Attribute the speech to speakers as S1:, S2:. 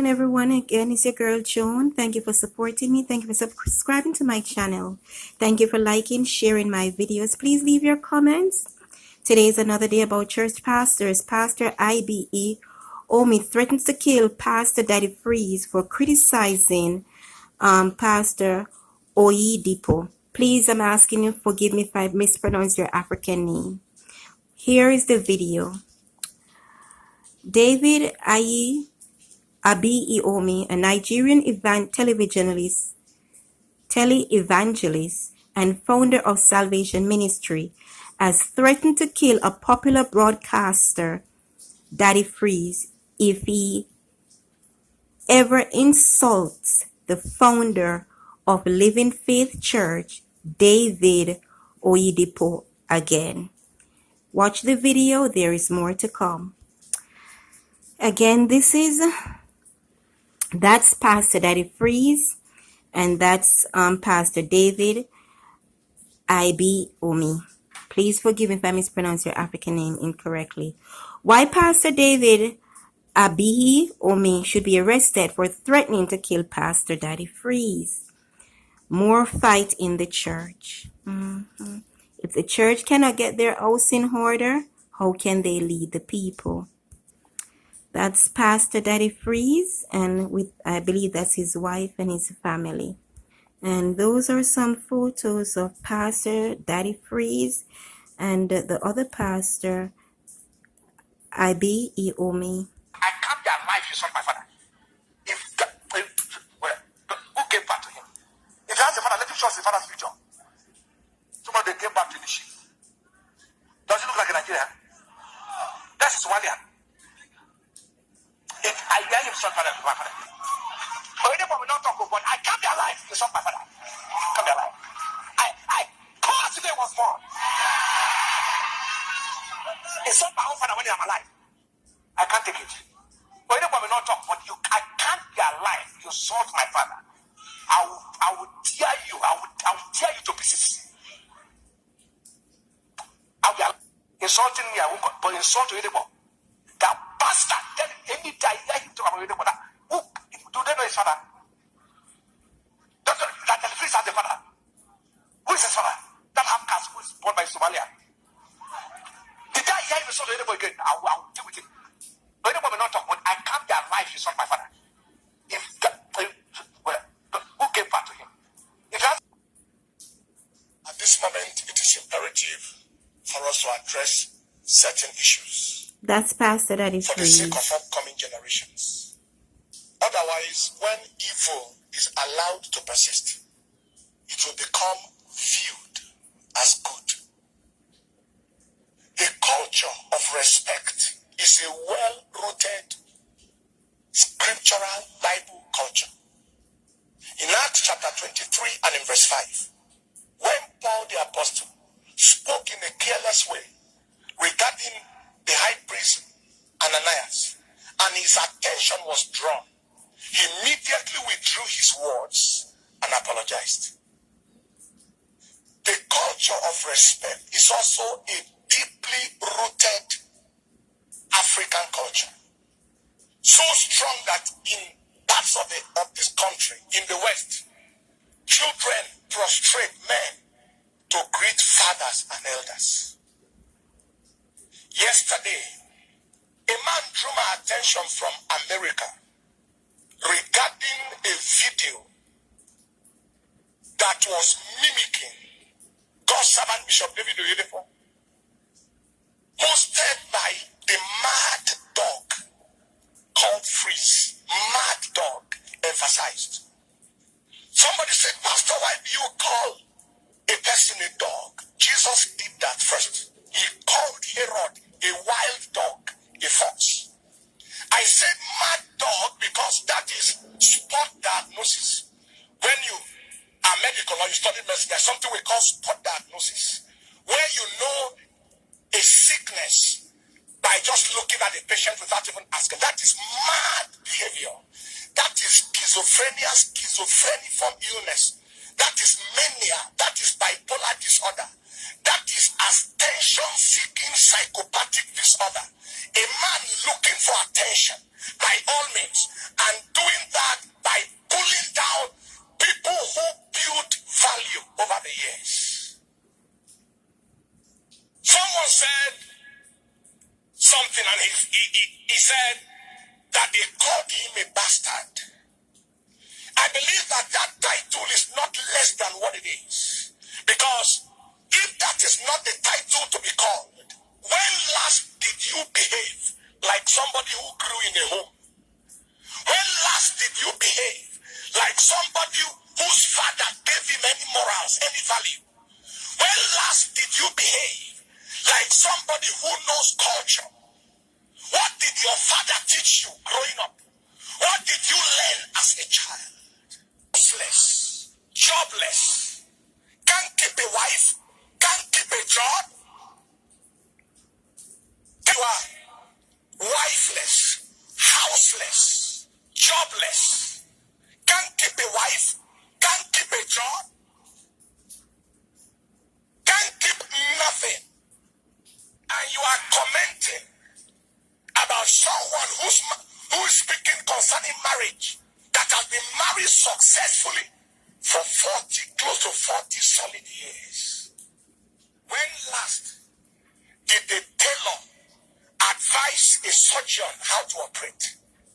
S1: afternoon, everyone. Again, it's your girl Joan. Thank you for supporting me. Thank you for subscribing to my channel. Thank you for liking, sharing my videos. Please leave your comments. Today is another day about church pastors. Pastor IBE Omi threatens to kill Pastor Daddy Freeze for criticizing Pastor Oyedepo. Please, I'm asking you, forgive me if I mispronounce your African name. Here is the video. David Abi Iomi, a Nigerian televangelist and founder of Salvation Ministry, has threatened to kill a popular broadcaster, Daddy Freeze, if he ever insults the founder of Living Faith Church, David Oyedepo, again. Watch the video, there is more to come. Again, that's Pastor Daddy Freeze, and that's Pastor David IB Omi. Please forgive me if I mispronounce your African name incorrectly. Why Pastor David Abihi Omi should be arrested for threatening to kill Pastor Daddy Freeze. More fight in the church. If the church cannot get their house in order, how can they lead the people? That's Pastor Daddy Freeze, and I believe that's his wife and his family. And those are some photos of Pastor Daddy Freeze and the other pastor, IB Iomi.
S2: I can't be alive, you son my father. Who gave back to him? If he has a father, let him show us the father's future. Somebody gave back to the sheep. Does it look like a Nigerian? That's Somalian. If I hear him, son, father, my father. Oyedepo will not talk, but I can't be alive, you son, my father. I can't be alive. I called today was born. It's not my own father when I'm alive. I can't take it. Oyedepo will not talk, but I can't be alive. You sold my father. I will tear you. I will tear you to pieces. I'll be alive. Insulting me, I will, but insult Oyedepo. That bastard. Then any day I hear him talk about Oyedepo, do they know his father? That the priest has the father. Who is his father? That outcast who is born by Somalia. The day I hear him insult Oyedepo again, I will deal with him. Oyedepo will not talk, but I can't be alive, you son, my father. Who gave back to him? At this moment, it is imperative for us to address certain issues.
S1: That's Pastor Daddy Freeze.
S2: For the sake of upcoming generations. Otherwise, when evil is allowed to persist, it will become viewed as good. A culture of respect is a well-rooted scriptural Bible culture. In Acts chapter 23 and in verse 5, when Paul the apostle spoke in a careless way regarding the high priest Ananias, and his attention was drawn, he immediately withdrew his words and apologized. The culture of respect is also a deeply rooted African culture. So strong that in parts of this country, in the West, children prostrate men to greet fathers and elders. Yesterday, a man drew my attention from America regarding a video that was mimicking God's servant Bishop David Oyedepo, hosted by the mad dog called Freeze. Mad dog emphasized. Somebody said, Pastor, why do you call a person a dog? Jesus did that first. He called Herod a wild dog, a fox. I said mad dog because that is spot diagnosis. When you are medical or you study medicine, there's something we call spot diagnosis, where you know a sickness by just looking at the patient without even asking. That is mad behavior. That is schizophreniform illness. That is mania. That is bipolar disorder. That is attention-seeking psychopathic disorder. A man looking for attention by all means and do he said that they called him a bastard. I believe that that title is not less than what it is. Because if that is not the title to be called, when last did you behave like somebody who grew in a home? When last did you behave like somebody whose father gave him any morals, any value? When last did you behave like somebody who knows culture? What did your father teach you growing up? What did you learn as a child? Houseless, jobless, can't keep a wife, can't keep a job. You are wifeless, houseless, jobless, can't keep a wife, can't keep a job, can't keep nothing. And you are commenting about someone who is speaking concerning marriage that has been married successfully for 40, close to 40 solid years. When last did the tailor advise a surgeon how to operate?